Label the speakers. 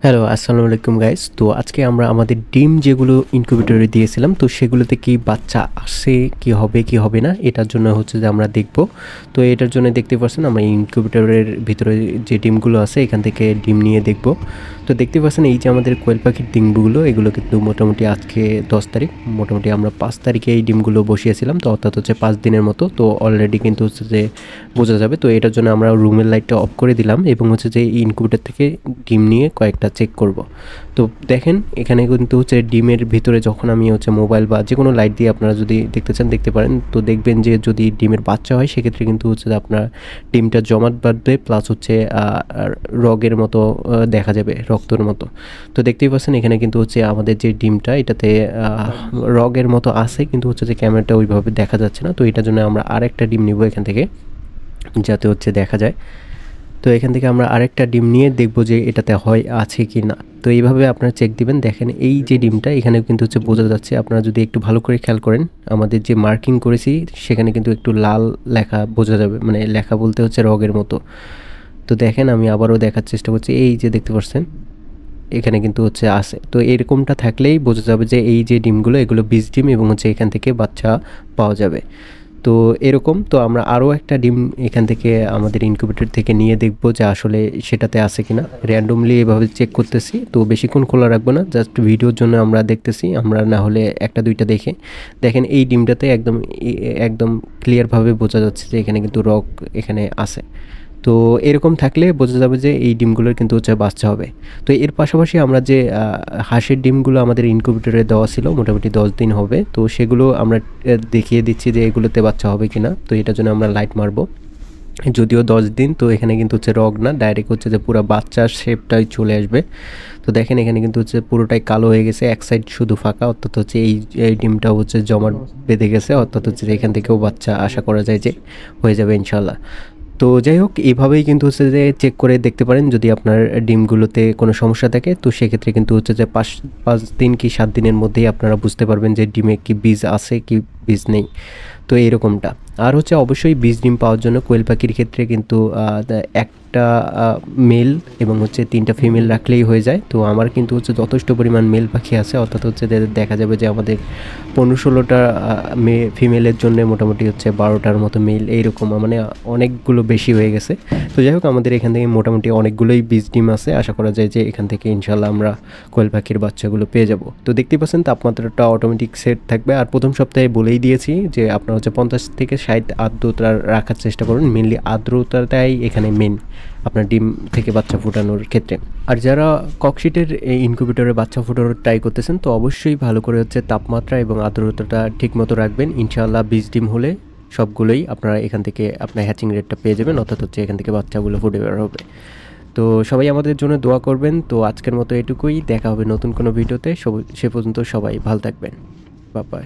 Speaker 1: Hello, আসসালামু আলাইকুম guys. তো আজকে আমরা আমাদের ডিম যেগুলো ইনকিউবেটরে দিয়েছিলাম, তো সেগুলোতে কি বাচ্চা আসে, কি হবে কি হবে না, এটার জন্য হচ্ছে যে আমরা দেখব। তো এটার জন্য দেখতে পাচ্ছেন আমরা ইনকিউবেটরের ভিতরে যে ডিমগুলো আছে এখান থেকে ডিম নিয়ে দেখব। তো দেখতে পাচ্ছেন এই যে আমাদের কোয়েল পাখির ডিমগুলো, এগুলো কিন্তু মোটামুটি আজকে 10 তারিখ, মোটামুটি আমরা 5 তারিখে এই ডিমগুলো বসিয়েছিলাম। তো অর্থাৎ হচ্ছে 5 দিনের মতো। তো অলরেডি কিন্তু হচ্ছে যে বোঝা যাবে। তো এটার জন্য আমরা রুমের লাইটটা অফ করে দিলাম এবং হচ্ছে যে ইনকিউবেটর থেকে ডিম নিয়ে কয়েকটা চেক করব। তো দেখেন এখানে কিন্তু হচ্ছে ডিমের ভিতরে যখন আমি হচ্ছে মোবাইল বা যে কোনো লাইট দিয়ে আপনারা যদি দেখতে চান দেখতে পারেন। তো দেখবেন যে যদি ডিমের বাচ্চা হয় সেক্ষেত্রে কিন্তু হচ্ছে যে আপনার ডিমটা জমাট বাঁধবে, প্লাস হচ্ছে রগের মতো দেখা যাবে, রক্তর মতো। তো দেখতেই পাচ্ছেন এখানে কিন্তু হচ্ছে আমাদের যে ডিমটা এটাতে রগের মতো আছে, কিন্তু হচ্ছে যে ক্যামেরাটা ওইভাবে দেখা যাচ্ছে না। তো এটার জন্য আমরা আরেকটা ডিম নিব এখান থেকে, যাতে হচ্ছে দেখা যায়। তো এখান থেকে আমরা আরেকটা ডিম নিয়ে দেখব যে এটাতে হয় আছে কি না। তো এইভাবে আপনারা চেক দিবেন। দেখেন এই যে ডিমটা এখানে কিন্তু হচ্ছে বোঝা যাচ্ছে, আপনারা যদি একটু ভালো করে খেয়াল করেন আমাদের যে মার্কিং করেছি সেখানে কিন্তু একটু লাল লেখা বোঝা যাবে, মানে লেখা বলতে হচ্ছে রগের মতো। তো দেখেন আমি আবারও দেখার চেষ্টা করছি, এই যে দেখতে পাচ্ছেন এখানে কিন্তু হচ্ছে আছে। তো এরকমটা থাকলেই বোঝা যাবে যে এই যে ডিমগুলো এগুলো বীজ ডিম এবং হচ্ছে এখান থেকে বাচ্চা পাওয়া যাবে। তো এরকম তো আমরা আরও একটা ডিম এখান থেকে আমাদের ইনকিউবেটর থেকে নিয়ে দেখব যে আসলে সেটাতে আছে কিনা। র্যান্ডমলি এভাবে চেক করতেছি, তো বেশিক্ষণ খোলা রাখবো না, জাস্ট ভিডিওর জন্য আমরা দেখতেছি। আমরা না হলে একটা দুইটা দেখে দেখেন এই ডিমটাতে একদম একদম ক্লিয়ারভাবে বোঝা যাচ্ছে যে এখানে কিন্তু রগ এখানে আছে। তো এরকম থাকলে বোঝা যাবে যে এই ডিমগুলোর কিন্তু হচ্ছে বাচ্চা হবে। তো এর পাশাপাশি আমরা যে হাঁসের ডিমগুলো আমাদের ইনকিউবেটরে দেওয়া ছিল মোটামুটি 10 দিন হবে, তো সেগুলো আমরা দেখিয়ে দিচ্ছি যে এগুলোতে বাচ্চা হবে কিনা। তো এটার জন্য আমরা লাইট মারবো। যদিও 10 দিন, তো এখানে কিন্তু হচ্ছে রগ না, ডাইরেক্ট হচ্ছে যে পুরো বাচ্চার শেপটাই চলে আসবে। তো দেখেন এখানে কিন্তু হচ্ছে পুরোটাই কালো হয়ে গেছে, এক সাইড শুধু ফাঁকা, অর্থাৎ হচ্ছে এই ডিমটা হচ্ছে জমাট বেঁধে গেছে, অর্থাৎ হচ্ছে যে এখান থেকেও বাচ্চা আশা করা যায় যে হয়ে যাবে ইনশাল্লাহ। তো যাই হোক, এভাবেই কিন্তু হচ্ছে যে চেক করে দেখতে পারেন যদি আপনার ডিমগুলোতে কোনো সমস্যা থাকে। তো সেক্ষেত্রে কিন্তু হচ্ছে যে 5 দিন কি 7 দিনের মধ্যেই আপনারা বুঝতে পারবেন যে ডিমে কি বীজ আছে কি বীজ নেই। তো এরকমটা। আর হচ্ছে অবশ্যই বীজ ডিম পাওয়ার জন্য কোয়েল পাখির ক্ষেত্রে কিন্তু একটা মেল এবং হচ্ছে 3টা ফিমেল রাখলেই হয়ে যায়। তো আমার কিন্তু হচ্ছে যথেষ্ট পরিমাণ মেল পাখি আছে, অর্থাৎ হচ্ছে দেখা যাবে যে আমাদের 15-16টা ফিমেলের জন্য মোটামুটি হচ্ছে 12টার মতো মেল, এইরকম মানে অনেকগুলো বেশি হয়ে গেছে। তো যাই হোক, আমাদের এখান থেকে মোটামুটি অনেকগুলোই বীজ ডিম আছে, আশা করা যায় যে এখান থেকে ইনশাল্লাহ আমরা কোয়েল পাখির বাচ্চাগুলো পেয়ে যাব। তো দেখতেই পাচ্ছেন তাপমাত্রাটা অটোমেটিক সেট থাকবে। আর প্রথম সপ্তাহে বলেই দিয়েছি যে আপনার হচ্ছে 50 থেকে 60 আর্দ্রতা রাখার চেষ্টা করুন, মেনলি আর্দ্রতাটাই এখানে মেন আপনার ডিম থেকে বাচ্চা ফোটানোর ক্ষেত্রে। আর যারা ককশিটের এই ইনকিউবেটরে বাচ্চা ফোটানোর ট্রাই করতেছেন, তো অবশ্যই ভালো করে হচ্ছে তাপমাত্রা এবং আর্দ্রতাটা ঠিকমতো রাখবেন। ইনশাআল্লাহ বীজ ডিম হলে সবগুলোই আপনারা এখান থেকে আপনার হ্যাচিং রেটটা পেয়ে যাবেন, অর্থাৎ হচ্ছে এখান থেকে বাচ্চাগুলো ফুটে বের হবে। তো সবাই আমাদের জন্য দোয়া করবেন। তো আজকের মতো এটুকুই, দেখা হবে নতুন কোনো ভিডিওতে। সে পর্যন্ত সবাই ভালো থাকবেন। Bye bye.